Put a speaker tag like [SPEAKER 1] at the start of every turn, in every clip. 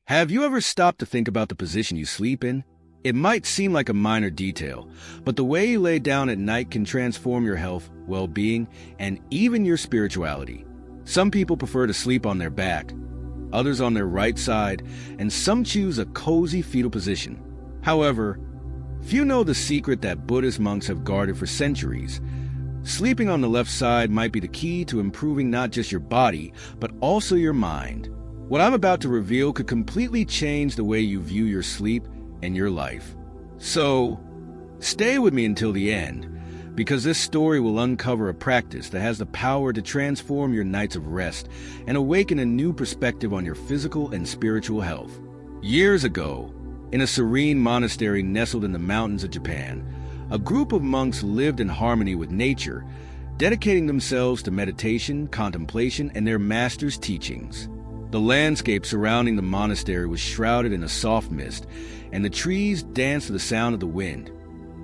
[SPEAKER 1] Have you ever stopped to think about the position you sleep in? It might seem like a minor detail, but the way you lay down at night can transform your health, well-being, and even your spirituality. Some people prefer to sleep on their back, others on their right side, and some choose a cozy fetal position. However, few know the secret that Buddhist monks have guarded for centuries. Sleeping on the left side might be the key to improving not just your body, but also your mind. What I'm about to reveal could completely change the way you view your sleep and your life. So, stay with me until the end, because this story will uncover a practice that has the power to transform your nights of rest and awaken a new perspective on your physical and spiritual health. Years ago, in a serene monastery nestled in the mountains of Japan, a group of monks lived in harmony with nature, dedicating themselves to meditation, contemplation, and their master's teachings. The landscape surrounding the monastery was shrouded in a soft mist, and the trees danced to the sound of the wind,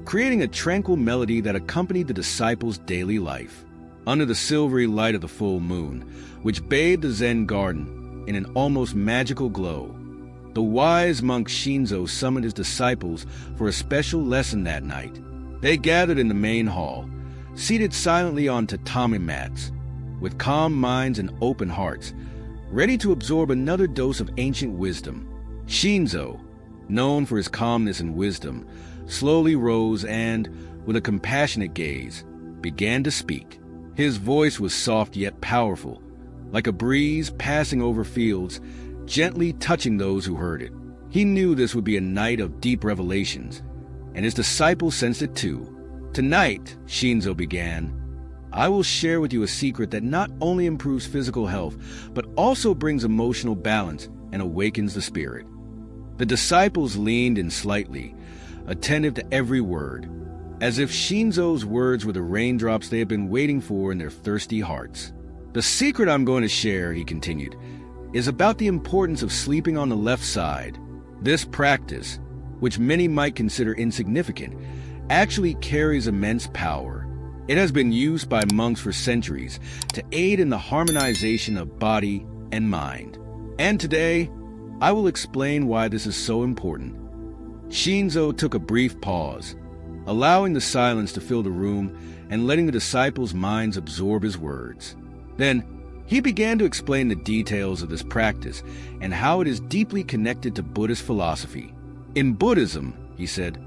[SPEAKER 1] creating a tranquil melody that accompanied the disciples' daily life. Under the silvery light of the full moon, which bathed the Zen garden in an almost magical glow, the wise monk Shinzo summoned his disciples for a special lesson that night. They gathered in the main hall, seated silently on tatami mats, with calm minds and open hearts, ready to absorb another dose of ancient wisdom. Shinzo, known for his calmness and wisdom, slowly rose and, with a compassionate gaze, began to speak. His voice was soft yet powerful, like a breeze passing over fields, gently touching those who heard it. He knew this would be a night of deep revelations, and his disciples sensed it too. Tonight, Shinzo began, I will share with you a secret that not only improves physical health, but also brings emotional balance and awakens the spirit. The disciples leaned in slightly, attentive to every word, as if Shinzo's words were the raindrops they had been waiting for in their thirsty hearts. The secret I'm going to share, he continued, is about the importance of sleeping on the left side. This practice, which many might consider insignificant, actually carries immense power. It has been used by monks for centuries to aid in the harmonization of body and mind. And today, I will explain why this is so important. Shinzo took a brief pause, allowing the silence to fill the room and letting the disciples' minds absorb his words. Then, he began to explain the details of this practice and how it is deeply connected to Buddhist philosophy. In Buddhism, he said,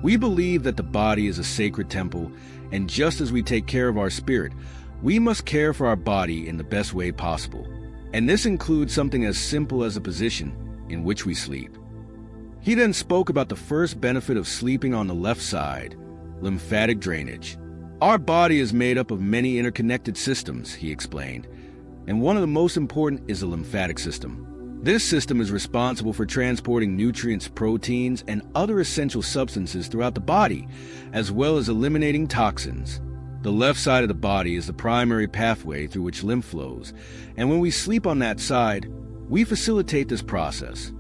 [SPEAKER 1] we believe that the body is a sacred temple, and just as we take care of our spirit, we must care for our body in the best way possible. And this includes something as simple as the position in which we sleep. He then spoke about the first benefit of sleeping on the left side, lymphatic drainage. Our body is made up of many interconnected systems, he explained, and one of the most important is the lymphatic system. This system is responsible for transporting nutrients, proteins, and other essential substances throughout the body, as well as eliminating toxins. The left side of the body is the primary pathway through which lymph flows, and when we sleep on that side, we facilitate this process.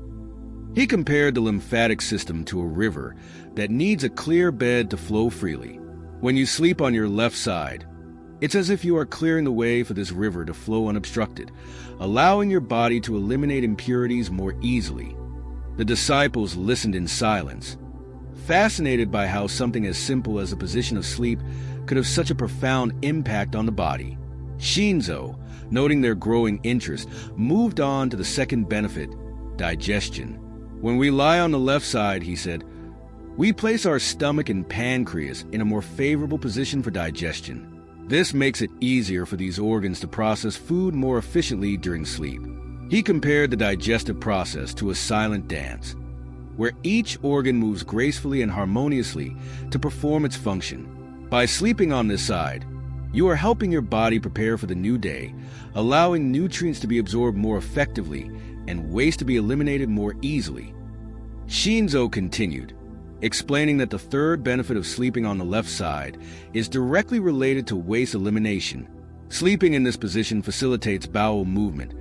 [SPEAKER 1] He compared the lymphatic system to a river that needs a clear bed to flow freely. When you sleep on your left side, it's as if you are clearing the way for this river to flow unobstructed, allowing your body to eliminate impurities more easily. The disciples listened in silence, fascinated by how something as simple as the position of sleep could have such a profound impact on the body. Shinzo, noting their growing interest, moved on to the second benefit, digestion. When we lie on the left side, he said, we place our stomach and pancreas in a more favorable position for digestion. This makes it easier for these organs to process food more efficiently during sleep. He compared the digestive process to a silent dance, where each organ moves gracefully and harmoniously to perform its function. By sleeping on this side, you are helping your body prepare for the new day, allowing nutrients to be absorbed more effectively and waste to be eliminated more easily. Shinzo continued, explaining that the third benefit of sleeping on the left side is directly related to waste elimination. Sleeping in this position facilitates bowel movement,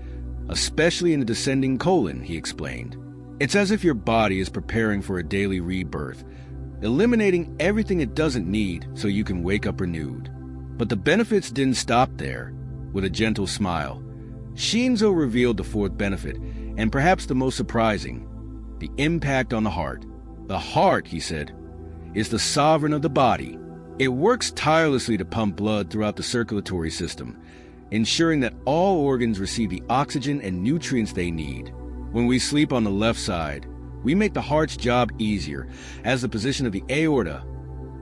[SPEAKER 1] especially in the descending colon, he explained. It's as if your body is preparing for a daily rebirth, eliminating everything it doesn't need so you can wake up renewed. But the benefits didn't stop there. With a gentle smile, Shinzo revealed the fourth benefit, And perhaps the most surprising, the impact on the heart. The heart, he said, is the sovereign of the body. It works tirelessly to pump blood throughout the circulatory system, ensuring that all organs receive the oxygen and nutrients they need. When we sleep on the left side, we make the heart's job easier, as the position of the aorta,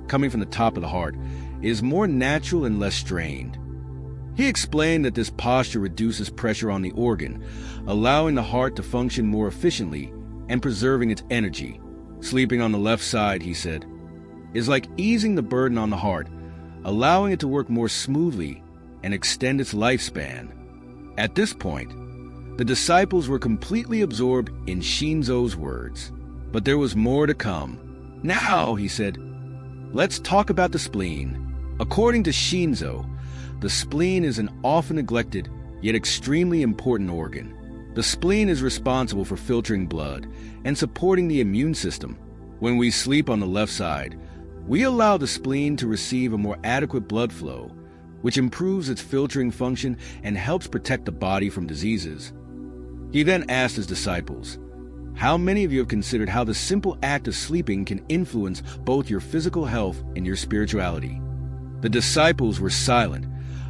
[SPEAKER 1] coming from the top of the heart, is more natural and less strained. He explained that this posture reduces pressure on the organ, allowing the heart to function more efficiently and preserving its energy. Sleeping on the left side, he said, is like easing the burden on the heart, allowing it to work more smoothly and extend its lifespan. At this point, the disciples were completely absorbed in Shinzo's words. But there was more to come. Now, he said, let's talk about the spleen. According to Shinzo, the spleen is an often neglected, yet extremely important organ. The spleen is responsible for filtering blood and supporting the immune system. When we sleep on the left side, we allow the spleen to receive a more adequate blood flow, which improves its filtering function and helps protect the body from diseases. He then asked his disciples, how many of you have considered how the simple act of sleeping can influence both your physical health and your spirituality? The disciples were silent,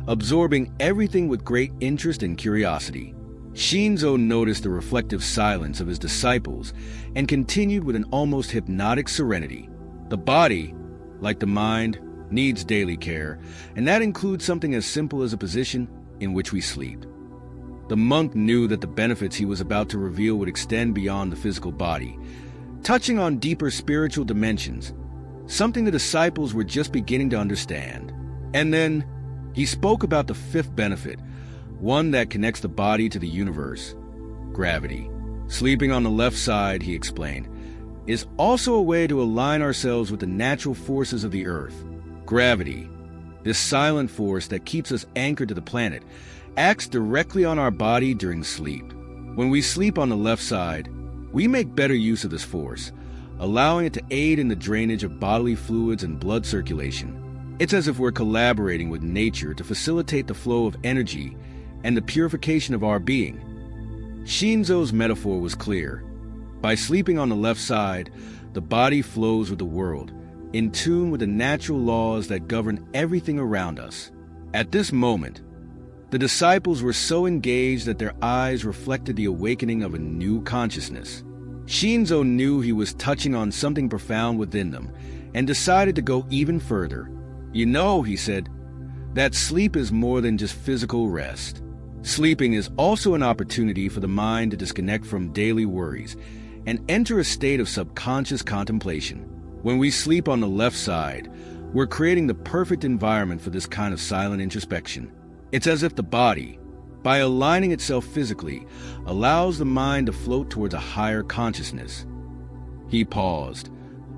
[SPEAKER 1] absorbing everything with great interest and curiosity. Shinzo noticed the reflective silence of his disciples and continued with an almost hypnotic serenity. The body, like the mind, needs daily care, and that includes something as simple as a position in which we sleep. The monk knew that the benefits he was about to reveal would extend beyond the physical body, touching on deeper spiritual dimensions, something the disciples were just beginning to understand. And then he spoke about the fifth benefit, one that connects the body to the universe: gravity. Sleeping on the left side, he explained, is also a way to align ourselves with the natural forces of the earth. Gravity, this silent force that keeps us anchored to the planet, acts directly on our body during sleep. When we sleep on the left side, we make better use of this force, allowing it to aid in the drainage of bodily fluids and blood circulation. It's as if we're collaborating with nature to facilitate the flow of energy and the purification of our being. Shinzo's metaphor was clear. By sleeping on the left side, the body flows with the world, in tune with the natural laws that govern everything around us. At this moment, the disciples were so engaged that their eyes reflected the awakening of a new consciousness. Shinzo knew he was touching on something profound within them and decided to go even further. You know, he said, that sleep is more than just physical rest. Sleeping is also an opportunity for the mind to disconnect from daily worries and enter a state of subconscious contemplation. When we sleep on the left side, we're creating the perfect environment for this kind of silent introspection. It's as if the body, by aligning itself physically, allows the mind to float towards a higher consciousness. He paused,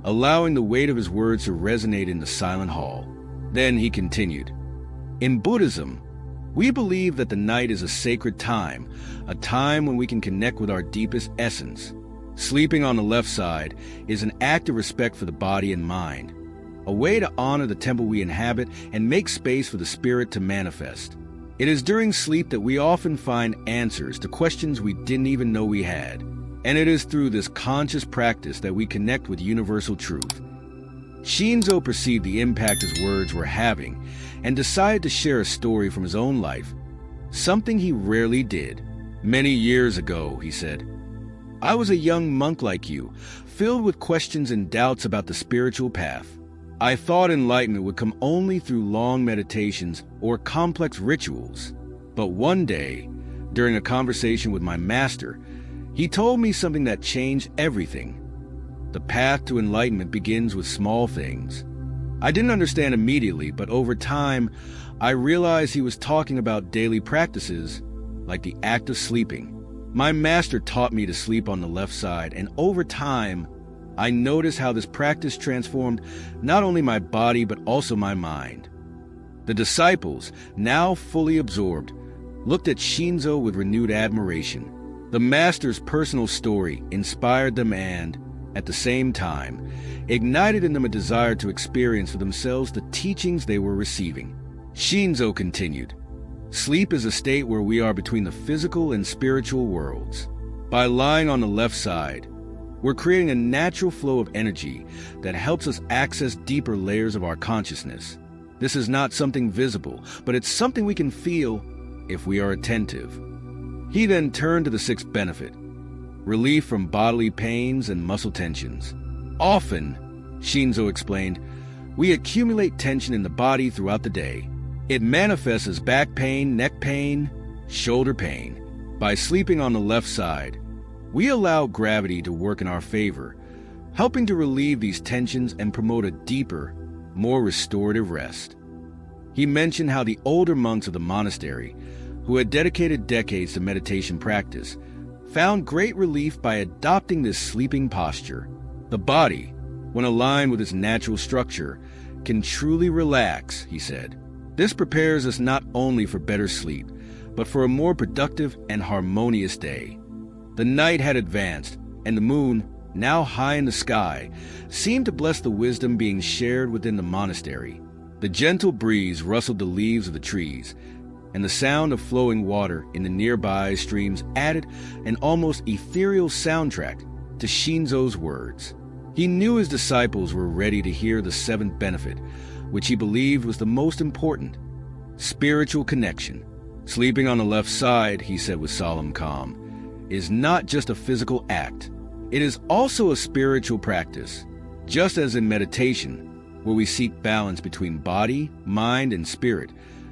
[SPEAKER 1] allowing the weight of his words to resonate in the silent hall. Then he continued, in Buddhism, we believe that the night is a sacred time, a time when we can connect with our deepest essence. Sleeping on the left side is an act of respect for the body and mind, a way to honor the temple we inhabit and make space for the spirit to manifest. It is during sleep that we often find answers to questions we didn't even know we had, and it is through this conscious practice that we connect with universal truth. Shinzo perceived the impact his words were having and decided to share a story from his own life, something he rarely did. Many years ago, he said, I was a young monk like you, filled with questions and doubts about the spiritual path. I thought enlightenment would come only through long meditations or complex rituals. But one day, during a conversation with my master, he told me something that changed everything. The path to enlightenment begins with small things. I didn't understand immediately, but over time, I realized he was talking about daily practices, like the act of sleeping. My master taught me to sleep on the left side, and over time, I noticed how this practice transformed not only my body, but also my mind. The disciples, now fully absorbed, looked at Shinzo with renewed admiration. The master's personal story inspired them and, at the same time, ignited in them a desire to experience for themselves the teachings they were receiving. Shinzo continued, sleep is a state where we are between the physical and spiritual worlds. By lying on the left side, we're creating a natural flow of energy that helps us access deeper layers of our consciousness. This is not something visible, but it's something we can feel if we are attentive. He then turned to the sixth benefit: relief from bodily pains and muscle tensions. Often, Shinzo explained, we accumulate tension in the body throughout the day. It manifests as back pain, neck pain, shoulder pain. By sleeping on the left side, we allow gravity to work in our favor, helping to relieve these tensions and promote a deeper, more restorative rest. He mentioned how the older monks of the monastery, who had dedicated decades to meditation practice, found great relief by adopting this sleeping posture. The body, when aligned with its natural structure, can truly relax, he said. This prepares us not only for better sleep, but for a more productive and harmonious day. The night had advanced, and the moon, now high in the sky, seemed to bless the wisdom being shared within the monastery. The gentle breeze rustled the leaves of the trees, and the sound of flowing water in the nearby streams added an almost ethereal soundtrack to Shinzo's words. He knew his disciples were ready to hear the seventh benefit, which he believed was the most important: spiritual connection. Sleeping on the left side, he said with solemn calm, is not just a physical act. It is also a spiritual practice. Just as in meditation, where we seek balance between body, mind, and spirit,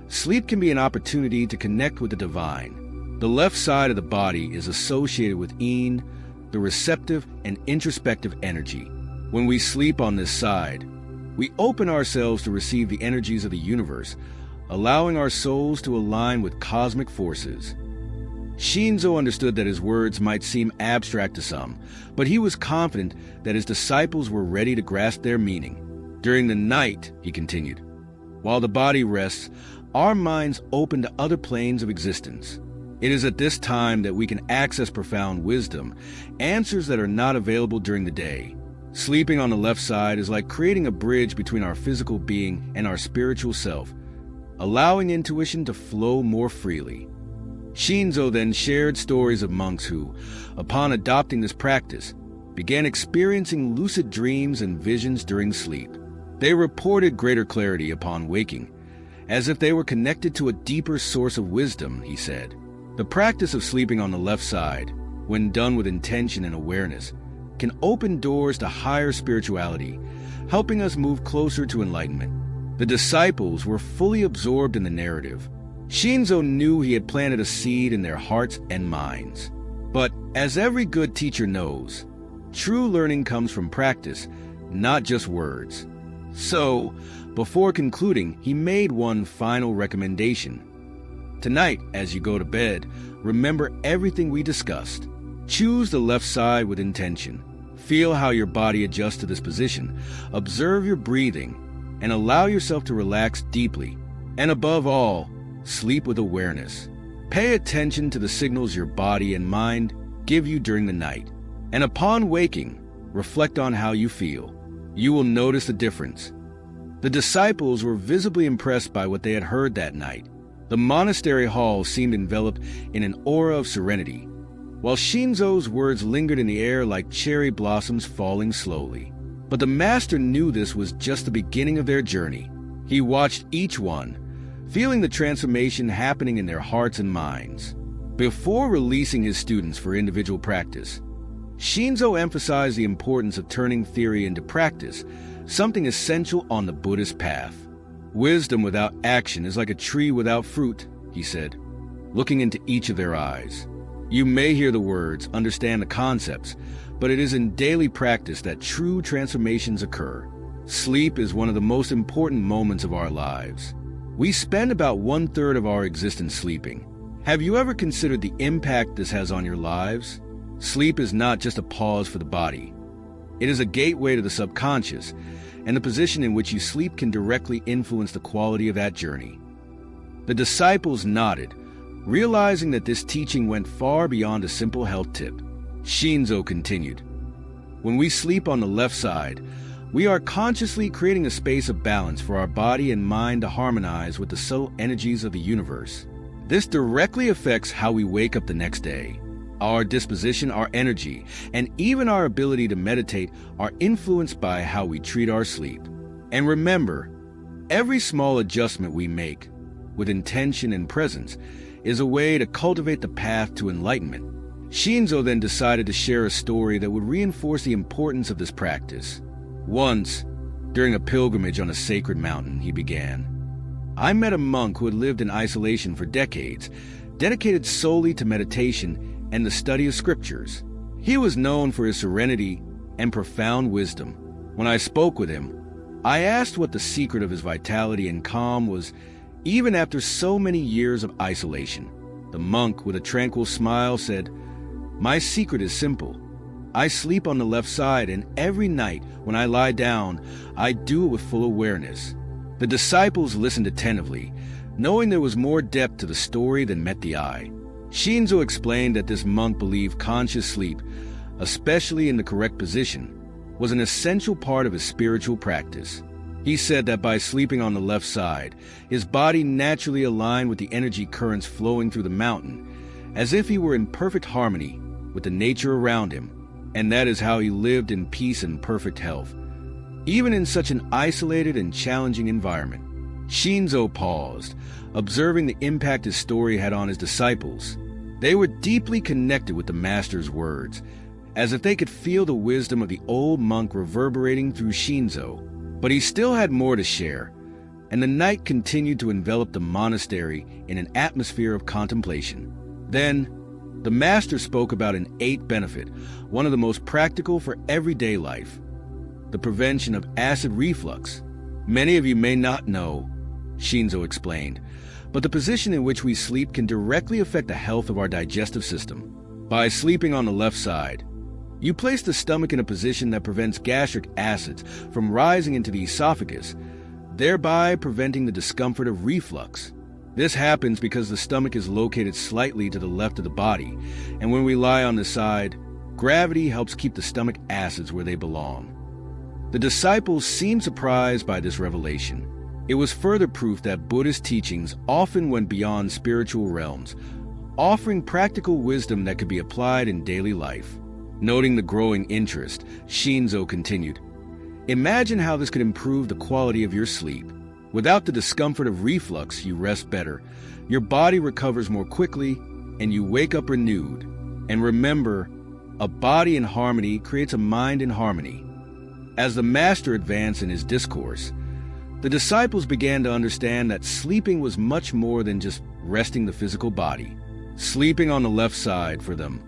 [SPEAKER 1] sleep can be an opportunity to connect with the divine. The left side of the body is associated with yin, the receptive and introspective energy. When we sleep on this side, we open ourselves to receive the energies of the universe, allowing our souls to align with cosmic forces. Shinzo understood that his words might seem abstract to some, but he was confident that his disciples were ready to grasp their meaning. During the night, he continued, while the body rests, our minds open to other planes of existence. It is at this time that we can access profound wisdom, answers that are not available during the day. Sleeping on the left side is like creating a bridge between our physical being and our spiritual self, allowing intuition to flow more freely. Shinzo then shared stories of monks who, upon adopting this practice, began experiencing lucid dreams and visions during sleep. They reported greater clarity upon waking, as if they were connected to a deeper source of wisdom, he said. The practice of sleeping on the left side, when done with intention and awareness, can open doors to higher spirituality, helping us move closer to enlightenment. The disciples were fully absorbed in the narrative. Shinzo knew he had planted a seed in their hearts and minds. But as every good teacher knows, true learning comes from practice, not just words. So, before concluding, he made one final recommendation. Tonight, as you go to bed, remember everything we discussed. Choose the left side with intention. Feel how your body adjusts to this position. Observe your breathing, and allow yourself to relax deeply. And above all, sleep with awareness. Pay attention to the signals your body and mind give you during the night. And upon waking, reflect on how you feel. You will notice the difference. The disciples were visibly impressed by what they had heard that night. The monastery hall seemed enveloped in an aura of serenity, while Shinzo's words lingered in the air like cherry blossoms falling slowly. But the master knew this was just the beginning of their journey. He watched each one, feeling the transformation happening in their hearts and minds. Before releasing his students for individual practice, Shinzo emphasized the importance of turning theory into practice, something essential on the Buddhist path. Wisdom without action is like a tree without fruit, he said, looking into each of their eyes. You may hear the words, understand the concepts, but it is in daily practice that true transformations occur. Sleep is one of the most important moments of our lives. We spend about 1/3 of our existence sleeping. Have you ever considered the impact this has on your lives? Sleep is not just a pause for the body. It is a gateway to the subconscious, and the position in which you sleep can directly influence the quality of that journey. The disciples nodded, realizing that this teaching went far beyond a simple health tip. Shinzo continued, when we sleep on the left side, we are consciously creating a space of balance for our body and mind to harmonize with the subtle energies of the universe. This directly affects how we wake up the next day. Our disposition, our energy, and even our ability to meditate are influenced by how we treat our sleep. And remember, every small adjustment we make, with intention and presence, is a way to cultivate the path to enlightenment. Shinzo then decided to share a story that would reinforce the importance of this practice. Once, during a pilgrimage on a sacred mountain, he began, I met a monk who had lived in isolation for decades, dedicated solely to meditation and the study of scriptures. He was known for his serenity and profound wisdom. When I spoke with him, I asked what the secret of his vitality and calm was, even after so many years of isolation. The monk, with a tranquil smile, said, My secret is simple. I sleep on the left side, and every night when I lie down, I do it with full awareness. The disciples listened attentively, knowing there was more depth to the story than met the eye. Shinzo explained that this monk believed conscious sleep, especially in the correct position, was an essential part of his spiritual practice. He said that by sleeping on the left side, his body naturally aligned with the energy currents flowing through the mountain, as if he were in perfect harmony with the nature around him, and that is how he lived in peace and perfect health, even in such an isolated and challenging environment. Shinzo paused, observing the impact his story had on his disciples. They were deeply connected with the master's words, as if they could feel the wisdom of the old monk reverberating through Shinzo. But he still had more to share, and the night continued to envelop the monastery in an atmosphere of contemplation. Then, the master spoke about an eighth benefit, one of the most practical for everyday life: the prevention of acid reflux. Many of you may not know, Shinzo explained, but the position in which we sleep can directly affect the health of our digestive system. By sleeping on the left side, you place the stomach in a position that prevents gastric acids from rising into the esophagus, thereby preventing the discomfort of reflux. This happens because the stomach is located slightly to the left of the body, and when we lie on the side, gravity helps keep the stomach acids where they belong. The disciples seemed surprised by this revelation. It was further proof that Buddhist teachings often went beyond spiritual realms, offering practical wisdom that could be applied in daily life. Noting the growing interest, Shinzo continued, Imagine how this could improve the quality of your sleep. Without the discomfort of reflux, you rest better, your body recovers more quickly, and you wake up renewed. And remember, a body in harmony creates a mind in harmony. As the master advanced in his discourse, the disciples began to understand that sleeping was much more than just resting the physical body. Sleeping on the left side, for them,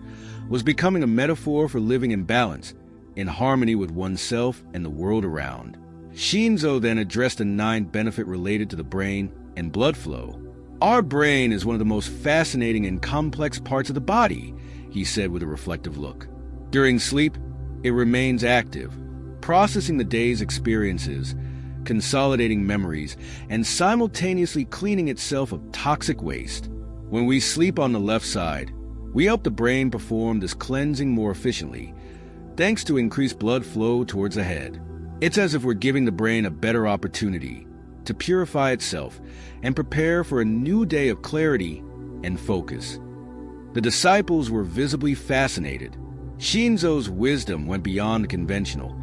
[SPEAKER 1] was becoming a metaphor for living in balance, in harmony with oneself and the world around. Shinzo then addressed a ninth benefit related to the brain and blood flow. Our brain is one of the most fascinating and complex parts of the body, he said with a reflective look. During sleep, it remains active, processing the day's experiences, consolidating memories, and simultaneously cleaning itself of toxic waste. When we sleep on the left side, we help the brain perform this cleansing more efficiently, thanks to increased blood flow towards the head. It's as if we're giving the brain a better opportunity to purify itself and prepare for a new day of clarity and focus. The disciples were visibly fascinated. Shinzo's wisdom went beyond the conventional,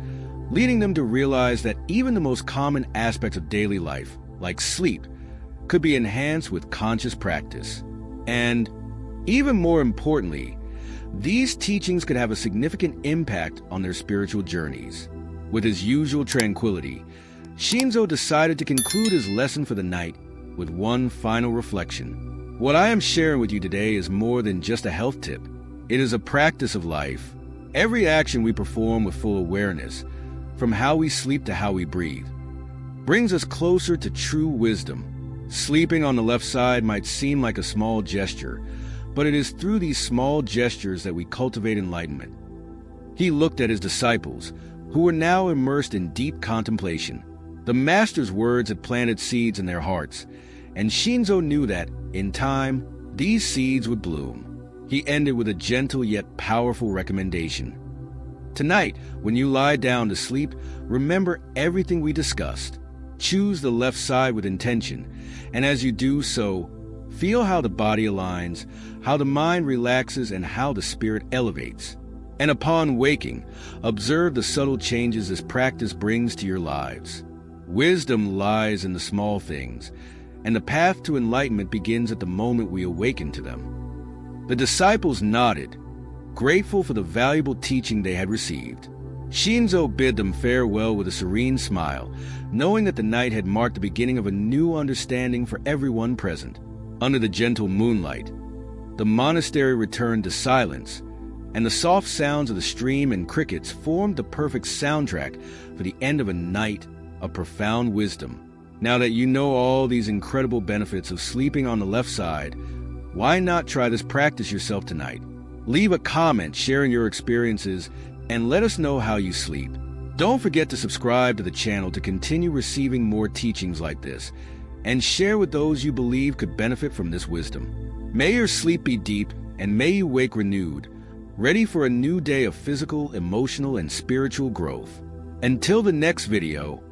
[SPEAKER 1] leading them to realize that even the most common aspects of daily life, like sleep, could be enhanced with conscious practice. And, even more importantly, these teachings could have a significant impact on their spiritual journeys. With his usual tranquility, Shinzo decided to conclude his lesson for the night with one final reflection. What I am sharing with you today is more than just a health tip. It is a practice of life. Every action we perform with full awareness, from how we sleep to how we breathe, brings us closer to true wisdom. Sleeping on the left side might seem like a small gesture, but it is through these small gestures that we cultivate enlightenment. He looked at his disciples, who were now immersed in deep contemplation. The master's words had planted seeds in their hearts, and Shinzo knew that, in time, these seeds would bloom. He ended with a gentle yet powerful recommendation. Tonight, when you lie down to sleep, remember everything we discussed. Choose the left side with intention, and as you do so, Feel how the body aligns, how the mind relaxes, and how the spirit elevates. And upon waking, observe the subtle changes this practice brings to your lives. Wisdom lies in the small things, and the path to enlightenment begins at the moment we awaken to them. The disciples nodded, grateful for the valuable teaching they had received. Shinzo bid them farewell with a serene smile, knowing that the night had marked the beginning of a new understanding for everyone present. Under the gentle moonlight, the monastery returned to silence, and the soft sounds of the stream and crickets formed the perfect soundtrack for the end of a night of profound wisdom. Now that you know all these incredible benefits of sleeping on the left side, why not try this practice yourself tonight? Leave a comment sharing your experiences and let us know how you sleep. Don't forget to subscribe to the channel to continue receiving more teachings like this, and share with those you believe could benefit from this wisdom. May your sleep be deep, and may you wake renewed, ready for a new day of physical, emotional, and spiritual growth. Until the next video,